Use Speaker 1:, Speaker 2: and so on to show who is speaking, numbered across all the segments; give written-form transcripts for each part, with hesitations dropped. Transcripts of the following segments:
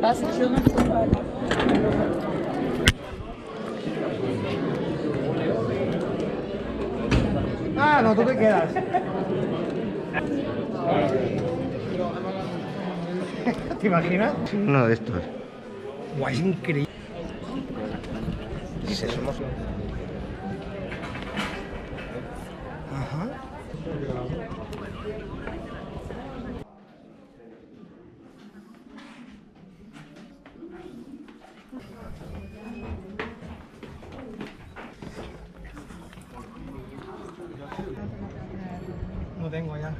Speaker 1: pasa?
Speaker 2: Ah, no, tú te quedas. ¿Te imaginas?
Speaker 3: Uno de estos.
Speaker 2: Guay, es increíble. Sí, somos... Ajá. No tengo ya.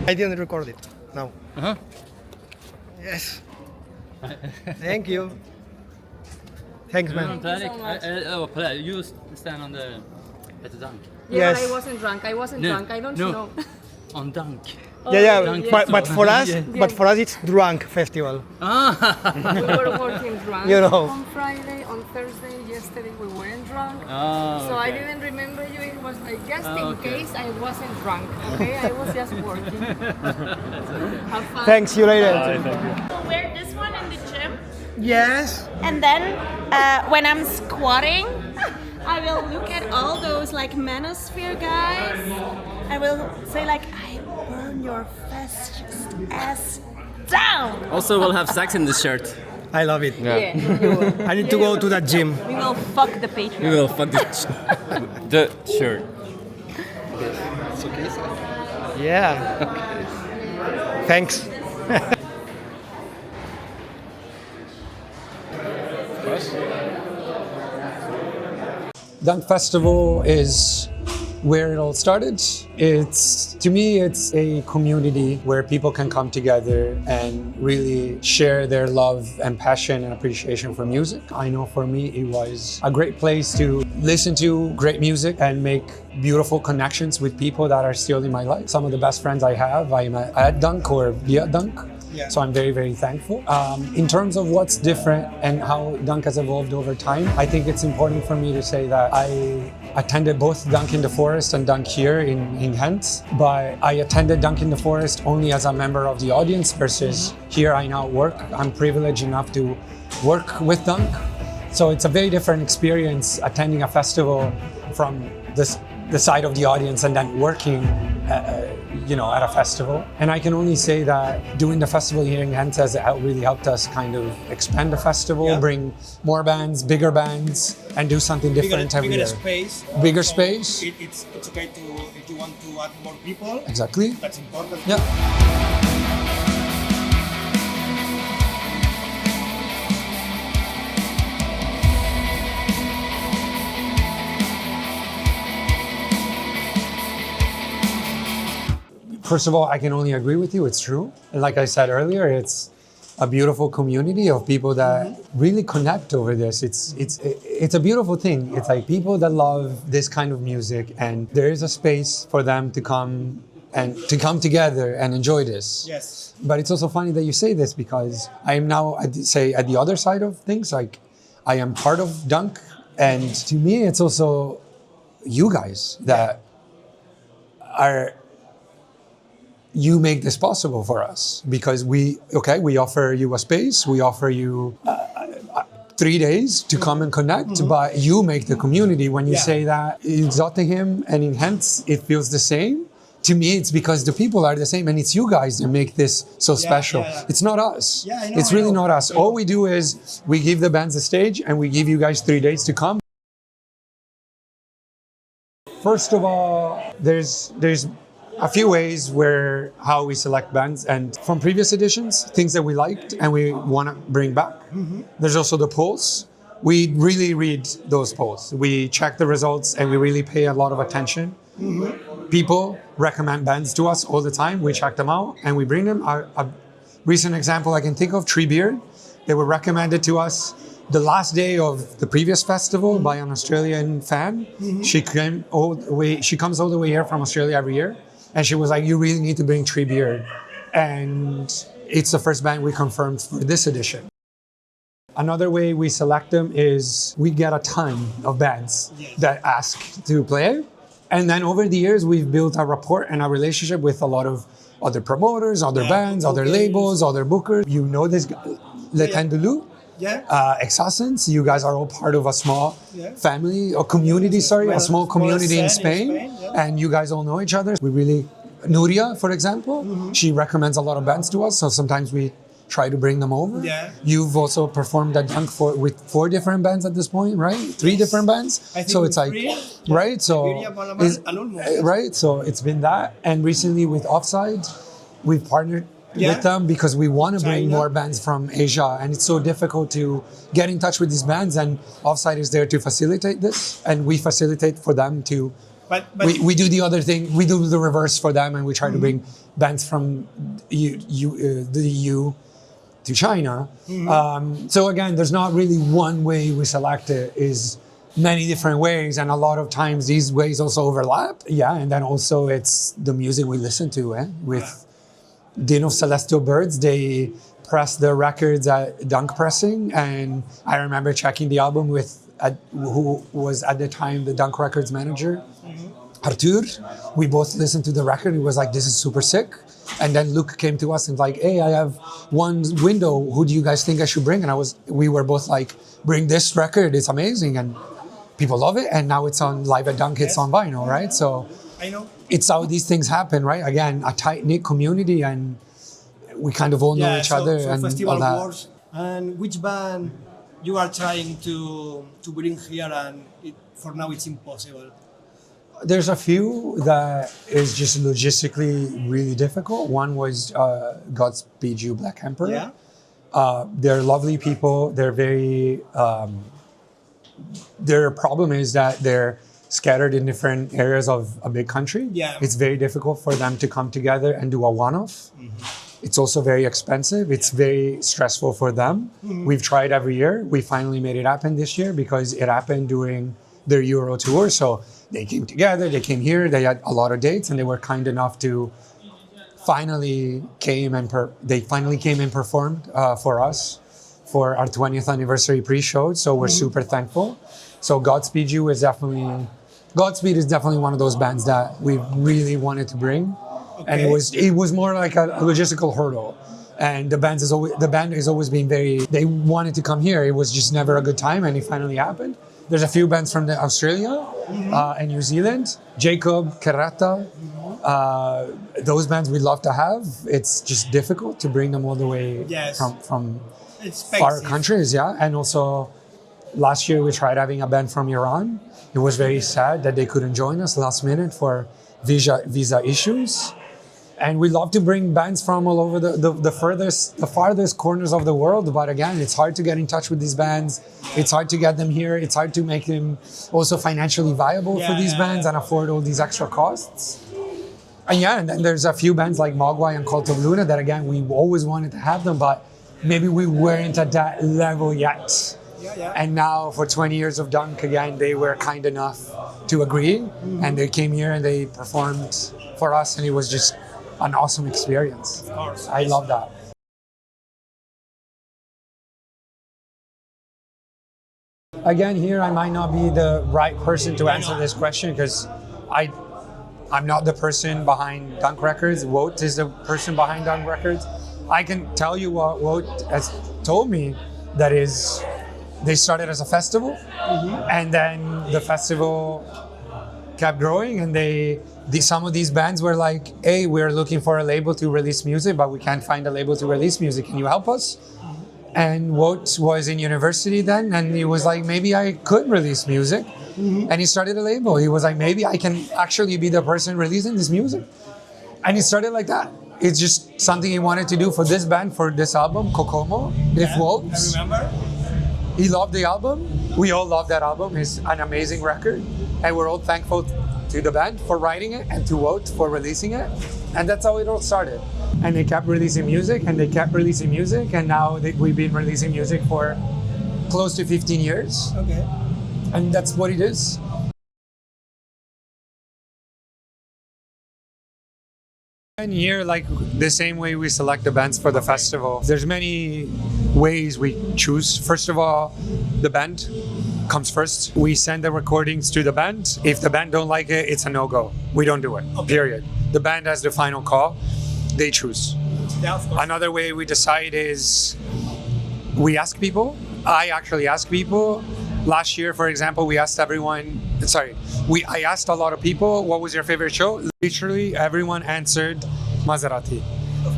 Speaker 2: I didn't record it. No.
Speaker 4: Uh-huh.
Speaker 2: Yes. Thank you. Thanks, man.
Speaker 4: You stand on the at the dunk.
Speaker 1: Yeah,
Speaker 2: Yes.
Speaker 1: but I wasn't drunk. I wasn't drunk. I don't know.
Speaker 4: On dunk.
Speaker 2: Yeah,
Speaker 4: Drunk
Speaker 2: but for us,
Speaker 4: festival.
Speaker 2: but for us, it's drunk festival.
Speaker 4: Ah.
Speaker 1: We were working drunk
Speaker 2: You know.
Speaker 1: on Friday, on Thursday, yesterday we weren't drunk.
Speaker 4: Oh,
Speaker 1: So I
Speaker 4: okay.
Speaker 1: didn't remember you. It was like just in
Speaker 4: Okay.
Speaker 1: case I wasn't drunk. Okay, I was just working. Have fun.
Speaker 2: Thanks, you later.
Speaker 5: I'll wear this one in the gym,
Speaker 2: Yes.
Speaker 5: and then when I'm squatting, I will look at all those like manosphere guys. I will say like, I burn your fascist ass down.
Speaker 4: Also, we'll have sex in this shirt.
Speaker 2: I love it.
Speaker 1: Yeah, you will.
Speaker 2: I need to go to that gym.
Speaker 5: We will fuck the Patreon.
Speaker 4: We will fuck the shirt.
Speaker 2: Yeah. Thanks.
Speaker 6: Dunk Festival is where it all started. To me, it's a community where people can come together and really share their love and passion and appreciation for music. I know for me, it was a great place to listen to great music and make beautiful connections with people that are still in my life. Some of the best friends I have, I met at Dunk or via Dunk.
Speaker 2: Yeah.
Speaker 6: So I'm very, very thankful. In terms of what's different and how Dunk has evolved over time, I think it's important for me to say that I attended both Dunk in the Forest and Dunk here in Ghent, but I attended Dunk in the Forest only as a member of the audience versus here I now work. I'm privileged enough to work with Dunk. So it's a very different experience attending a festival from the side of the audience and then working at a festival. And I can only say that doing the festival here in Ghent has really helped us kind of expand the festival, bring more bands, bigger bands, and do something different every year.
Speaker 2: Space.
Speaker 6: Bigger space.
Speaker 2: It's okay if you want to add more people.
Speaker 6: Exactly.
Speaker 2: That's important.
Speaker 6: Yeah. First of all, I can only agree with you. It's true. And like I said earlier, it's a beautiful community of people that really connect over this. It's a beautiful thing. It's like people that love this kind of music, and there is a space for them to come together and enjoy this.
Speaker 2: Yes.
Speaker 6: But it's also funny that you say this because I am now at the other side of things. Like I am part of Dunk, and to me, it's also you guys that are. You make this possible for us because we offer you a space, we offer you 3 days to come and connect, but you make the community. When you say that in Zottegem and in Ghent, it feels the same. To me, it's because the people are the same and it's you guys that make this so special. It's not us.
Speaker 2: Yeah, I know,
Speaker 6: it's really not us. All we do is we give the bands a stage and we give you guys 3 days to come. First of all, there's a few ways how we select bands, and from previous editions, things that we liked and we want to bring back. There's also the polls. We really read those polls. We check the results and we really pay a lot of attention. People recommend bands to us all the time. We check them out and we bring them. A recent example I can think of, Treebeard. They were recommended to us the last day of the previous festival by an Australian fan. She comes all the way here from Australia every year. And she was like, you really need to bring Treebeard. And it's the first band we confirmed for this edition. Another way we select them is we get a ton of bands that ask to play. And then over the years, we've built a rapport and a relationship with a lot of other promoters, other bands, other labels, other bookers. You know this guy, Le Tendulu, Exasens. You guys are all part of a small family or community, a small community in Spain. And you guys all know each other. We really, Nuria, for example, she recommends a lot of bands to us. So sometimes we try to bring them over. You've also performed at Dunk with 4 different bands at this point, right? 3 different bands. So it's like, right? So, right? So it's been that. And recently with Offside, we've partnered with them because we want to bring more bands from Asia. And it's so difficult to get in touch with these bands. And Offside is there to facilitate this. And we facilitate for them to, we do the other thing. We do the reverse for them. And we try to bring bands from the EU to China. So again, there's not really one way we select it, is many different ways, and a lot of times these ways also overlap. And then also it's the music we listen to. With Din of Celestial Birds, they press their records at Dunk Pressing, and I remember checking the album with who was at the time the Dunk Records manager, Artur. We both listened to the record. It was like, this is super sick. And then Luke came to us and like, hey, I have one window. Who do you guys think I should bring? And we were both like, bring this record. It's amazing. And people love it. And now it's on Live at Dunk. It's on vinyl, right? So
Speaker 2: I know.
Speaker 6: It's how these things happen, right? Again, a tight-knit community, and we kind of all know each other. And
Speaker 2: festival
Speaker 6: all that.
Speaker 2: awards. And which band you are trying to bring here, and for now it's impossible?
Speaker 6: There's a few that is just logistically really difficult. One was Godspeed You, Black Emperor. They're lovely people. They're very, their problem is that they're scattered in different areas of a big country. It's very difficult for them to come together and do a one-off. It's also very expensive. It's very stressful for them. We've tried every year. We finally made it happen this year because it happened during their Euro tour. So they came together, they came here, they had a lot of dates, and they were kind enough to finally came and performed for us for our 20th anniversary pre-show. So we're super thankful. So Godspeed is definitely one of those bands that we really wanted to bring. And it was more like a logistical hurdle. And the band has always been they wanted to come here. It was just never a good time, and it finally happened. There's a few bands from Australia and New Zealand, Jacob, Kerata. Those bands we'd love to have. It's just difficult to bring them all the way from far countries. And also last year we tried having a band from Iran. It was very sad that they couldn't join us last minute for visa issues. And we love to bring bands from all over the farthest corners of the world. But again, it's hard to get in touch with these bands. It's hard to get them here. It's hard to make them also financially viable for these bands and afford all these extra costs. And then there's a few bands like Mogwai and Cult of Luna that, again, we always wanted to have them, but maybe we weren't at that level yet. And now for 20 years of Dunk, again, they were kind enough to agree. And they came here and they performed for us, and it was just an awesome experience.
Speaker 2: Of course.
Speaker 6: I love that. Again, here I might not be the right person to answer this question because I'm not the person behind Dunk Records. 𝗏𝗏 is the person behind Dunk Records. I can tell you what 𝗏𝗏 has told me, that is, they started as a festival, and then the festival kept growing, and some of these bands were like, hey, we're looking for a label to release music, but we can't find a label to release music. Can you help us? And 𝗏𝗏 was in university then, and he was like, maybe I could release music. And he started a label. He was like, maybe I can actually be the person releasing this music. And he started like that. It's just something he wanted to do for this band, for this album, Kokomo, If Wolves.
Speaker 2: I remember.
Speaker 6: He loved the album. We all love that album. It's an amazing record. And we're all thankful to the band for writing it and to 𝗏𝗏 for releasing it. And that's how it all started. And they kept releasing music, and they kept releasing music. And now we've been releasing music for close to 15 years. And that's what it is. And here, like the same way we select the bands for the festival, there's many ways we choose. First of all, the band comes first. We send the recordings to the band. If the band don't like it, it's a no-go. We don't do it, period. The band has the final call. They choose.
Speaker 2: Yeah, of course.
Speaker 6: Another way we decide is we ask people. I actually ask people. Last year, for example, I asked a lot of people, what was your favorite show? Literally everyone answered Maserati.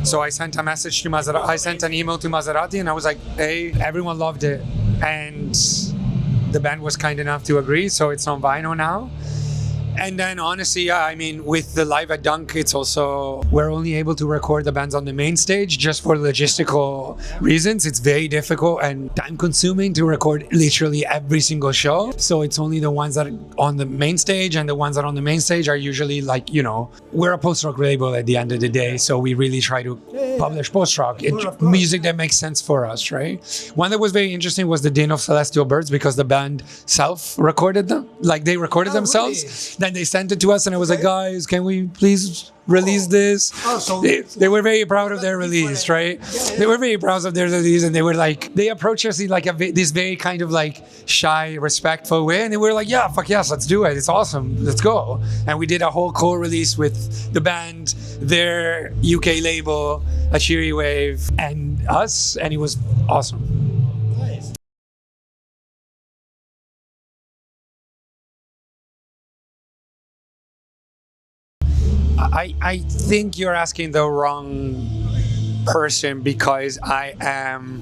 Speaker 6: So I sent a message to Maserati. I sent an email to Maserati and I was like, hey, everyone loved it. And the band was kind enough to agree. So it's on vinyl now. And then honestly, yeah, I mean, with the live at Dunk, it's also, we're only able to record the bands on the main stage just for logistical reasons. It's very difficult and time consuming to record literally every single show. So it's only the ones that are on the main stage, and the ones that are on the main stage are usually like, you know, we're a post-rock label at the end of the day. So we really try to publish post-rock, music that makes sense for us, right? One that was very interesting was the Den of Celestial Birds, because the band self-recorded them. Like they recorded themselves.
Speaker 2: Really?
Speaker 6: Then they sent it to us and I was like, guys, can we please release this?
Speaker 2: So
Speaker 6: they were very proud of their release, right? They were very proud of their release, and they were like, they approached us in like this very kind of like shy, respectful way. And they were like, yeah, fuck yes, let's do it. It's awesome. Let's go. And we did a whole co-release with the band, their UK label, A Cheery Wave, and us. And it was awesome.
Speaker 2: Nice.
Speaker 6: I think you're asking the wrong person, because I am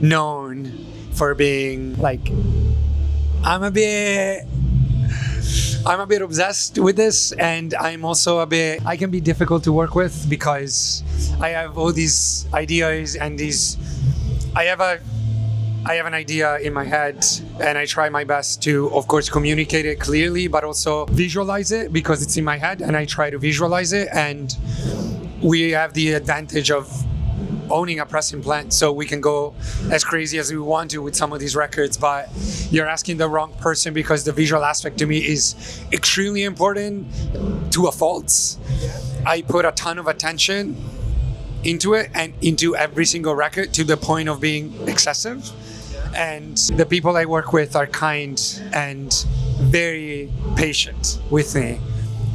Speaker 6: known for being like, I'm a bit obsessed with this, and I'm also I can be difficult to work with because I have all these ideas and I have an idea in my head, and I try my best to, of course, communicate it clearly, but also visualize it because it's in my head, and I try to visualize it. And we have the advantage of owning a pressing plant, so we can go as crazy as we want to with some of these records. But you're asking the wrong person, because the visual aspect to me is extremely important to a fault. I put a ton of attention into it and into every single record, to the point of being excessive. And the people I work with are kind and very patient with me,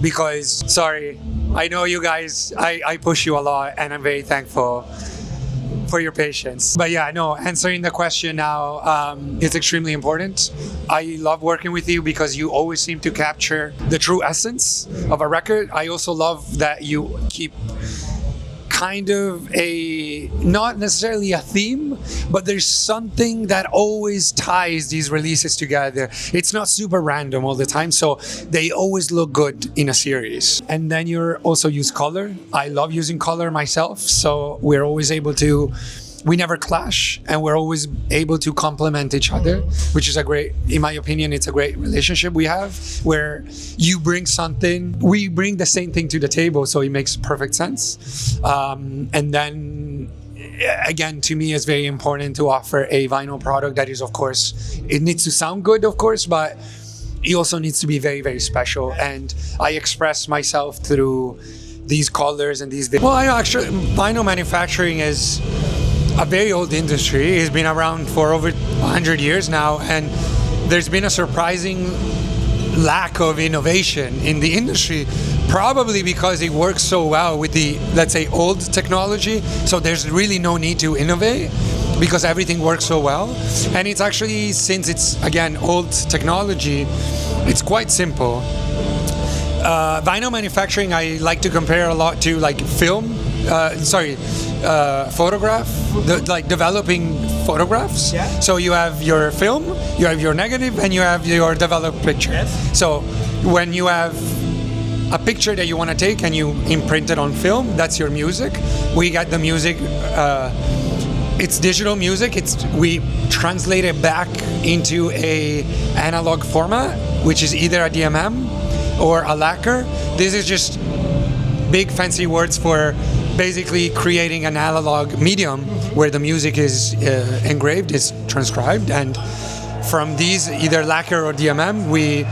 Speaker 6: because, sorry, I know you guys, I push you a lot, and I'm very thankful for your patience. But yeah, no, answering the question now, it's extremely important. I love working with you because you always seem to capture the true essence of a record. I also love that you keep kind of not necessarily a theme, but there's something that always ties these releases together. It's not super random all the time, so they always look good in a series. And then you also use color. I love using color myself, so we're always able to, we never clash, and we're always able to complement each other, which is in my opinion, it's a great relationship we have, where you bring something, we bring the same thing to the table, so it makes perfect sense. And then, again, to me, it's very important to offer a vinyl product that is, of course, it needs to sound good, of course, but it also needs to be very, very special. And I express myself through these colors and these... Well, vinyl manufacturing is a very old industry. It's been around for over 100 years now, and there's been a surprising lack of innovation in the industry, probably because it works so well with the, let's say, old technology. So there's really no need to innovate because everything works so well. And it's actually, since it's, again, old technology, it's quite simple. Vinyl manufacturing, I like to compare a lot to like photograph, like developing photographs. Yeah. So you have your film, you have your negative, and you have your developed picture. Yes. So when you have a picture that you want to take and you imprint it on film, that's your music. We got the music, it's digital music. We translate it back into a analog format, which is either a DMM or a lacquer. This is just big fancy words for basically creating an analog medium where the music is engraved, is transcribed, and from these, either lacquer or DMM, we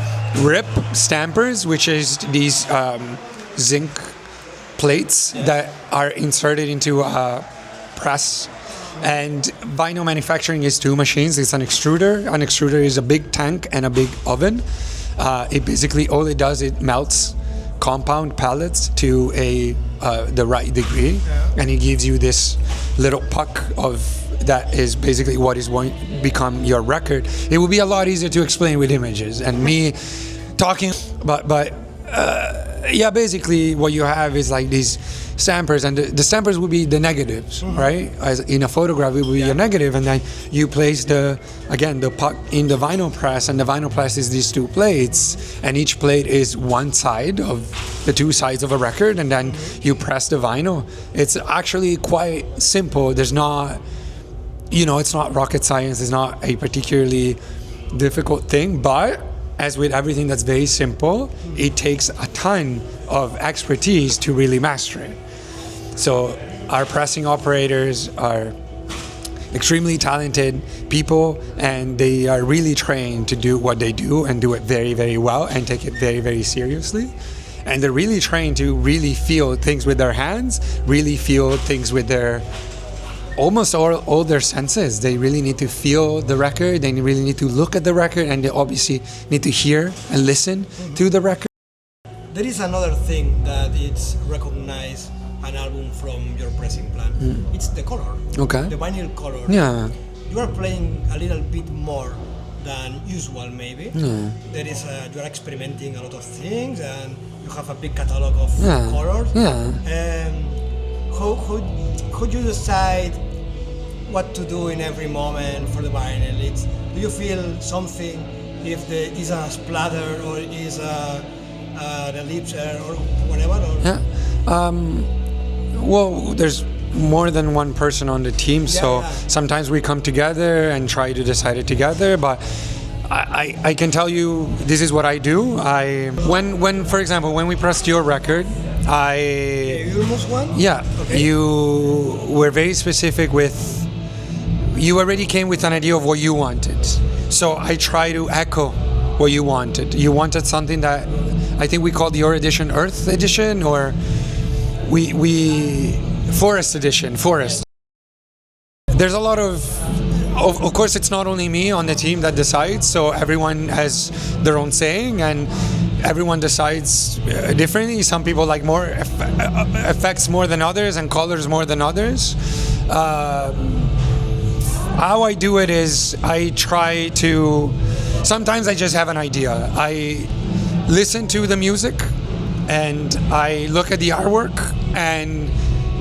Speaker 6: rip stampers, which is these zinc plates that are inserted into a press. And vinyl manufacturing is two machines. It's an extruder. An extruder is a big tank and a big oven. It basically, all it does, it melts compound pellets to the right degree, and it gives you this little puck of that is basically what is going to become your record. It would be a lot easier to explain with images and me talking, but yeah, basically what you have is like these stampers, and the stampers would be the negatives, right? As in a photograph, it would be a negative, and then you place the puck in the vinyl press, and the vinyl press is these two plates, and each plate is one side of the two sides of a record, and then you press the vinyl. It's actually quite simple. There's not, it's not rocket science. It's not a particularly difficult thing, but as with everything that's very simple, it takes a ton of expertise to really master it. So our pressing operators are extremely talented people, and they are really trained to do what they do and do it very, very well and take it very, very seriously. And they're really trained to really feel things with their hands, really feel things with their almost all their senses. They really need to feel the record, they really need to look at the record, and they obviously need to hear and listen to the record.
Speaker 2: There is another thing that it's recognized an album from your pressing plan. It's the color.
Speaker 6: Okay.
Speaker 2: The vinyl color.
Speaker 6: Yeah.
Speaker 2: You are playing a little bit more than usual, maybe.
Speaker 6: Yeah.
Speaker 2: There is you are experimenting a lot of things, and you have a big catalog of colors.
Speaker 6: Yeah.
Speaker 2: How do you decide what to do in every moment for the vinyl? Do you feel something if there is a splatter or is an elipser or whatever? Or?
Speaker 6: Yeah. Well, there's more than one person on the team, so sometimes we come together and try to decide it together, but I can tell you this is what I do. When for example, when we pressed your record,
Speaker 2: You almost won?
Speaker 6: Yeah.
Speaker 2: Okay.
Speaker 6: You were very specific you already came with an idea of what you wanted. So I try to echo what you wanted. You wanted something that I think we called your edition Earth Edition, or we Forest Edition, Forest. There's a lot of course, it's not only me on the team that decides, so everyone has their own saying, and everyone decides differently. Some people like more effects more than others, and colors more than others. How I do it is I try to, sometimes I just have an idea. I listen to the music and I look at the artwork, and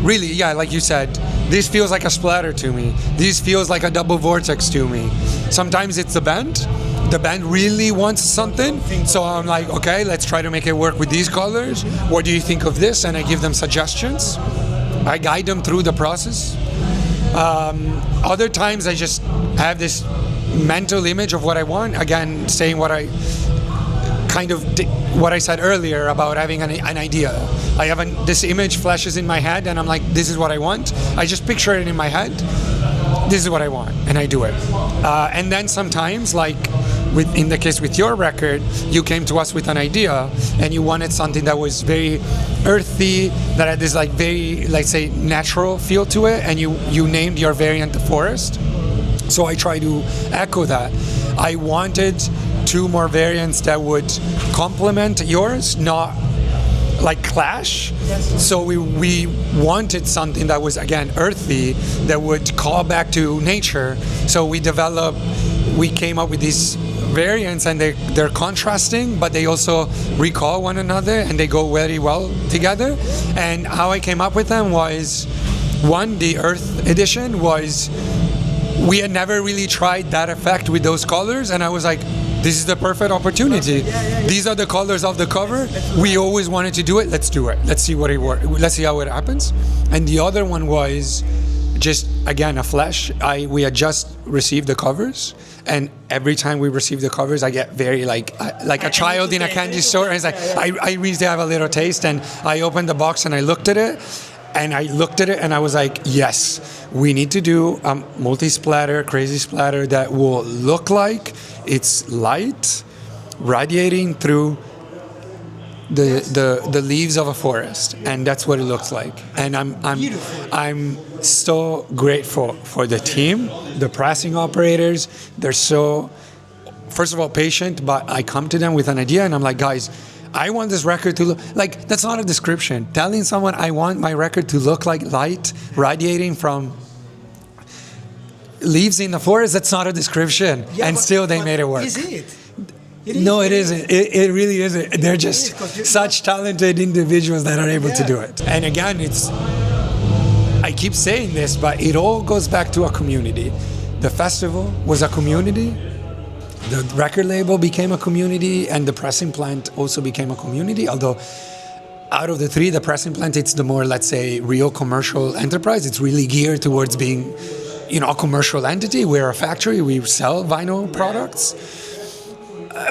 Speaker 6: really, yeah, like you said, this feels like a splatter to me. This feels like a double vortex to me. Sometimes it's the band. The band really wants something, so I'm like, okay, let's try to make it work with these colors. What do you think of this? And I give them suggestions. I guide them through the process. Other times I just have this mental image of what I want. Again, saying what I said earlier about having an idea. I have this image flashes in my head, and I'm like, this is what I want. I just picture it in my head. This is what I want, and I do it. And then sometimes, like in the case with your record, you came to us with an idea, and you wanted something that was very earthy, that had this like very, let's say, natural feel to it, and you named your variant the Forest. So I try to echo that. I wanted 2 more variants that would complement yours, not like clash. Yes. So we wanted something that was, again, earthy, that would call back to nature. So we came up with these variants, and they're contrasting, but they also recall one another, and they go very well together. And how I came up with them was, one, the Earth edition was, we had never really tried that effect with those colors, and I was like, this is the perfect opportunity. These are the colors of the cover. We always wanted to do it. Let's do it. Let's see let's see how it happens. And the other one was just, again, a flash. We had just received the covers, and every time we receive the covers, I get very like a child in a candy store. And it's like I really have a little taste, and I opened the box and I looked at it. And I was like, yes, we need to do a multi-splatter, crazy splatter that will look like it's light radiating through the leaves of a forest, and that's what it looks like. And I'm so grateful for the team, the pressing operators. They're so, first of all, patient, but I come to them with an idea and I'm like, guys, I want this record to look like, that's not a description. Telling someone I want my record to look like light radiating from leaves in the forest, that's not a description. Yeah, and still they made it work.
Speaker 2: Is it?
Speaker 6: No, it isn't. It really isn't. They're just such talented individuals that are able to do it. And again, I keep saying this, but it all goes back to a community. The festival was a community. The record label became a community, and the pressing plant also became a community. Although out of the three, the pressing plant, it's the more, let's say, real commercial enterprise. It's really geared towards being, a commercial entity. We're a factory. We sell vinyl products.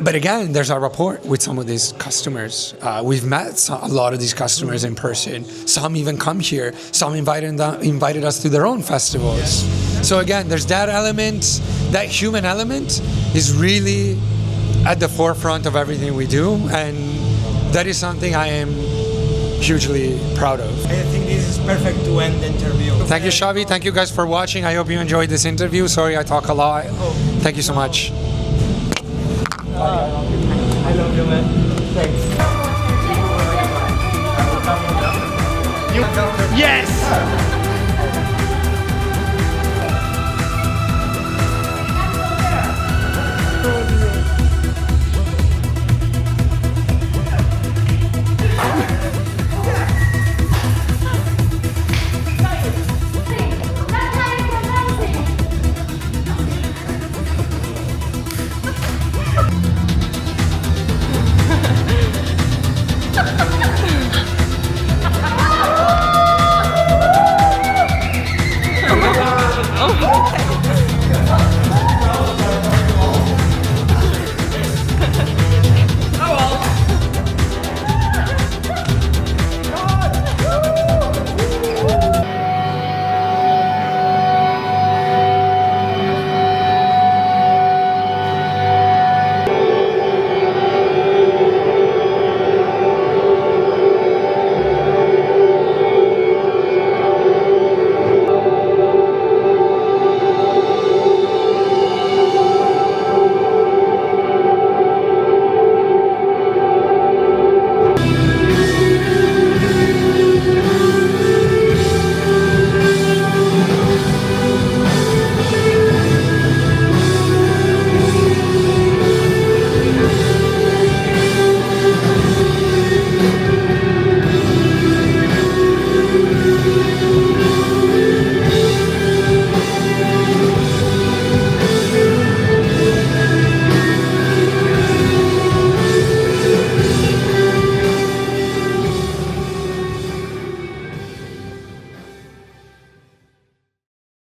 Speaker 6: But again, there's a rapport with some of these customers. We've met a lot of these customers in person. Some even come here. Some invited us to their own festivals. So again, there's that element, that human element is really at the forefront of everything we do. And that is something I am hugely proud of.
Speaker 2: I think this is perfect to end the interview.
Speaker 6: Thank you, Xavi. Thank you guys for watching. I hope you enjoyed this interview. Sorry I talk a lot. Thank you so much.
Speaker 2: I love you, man. Thanks.
Speaker 3: Yes!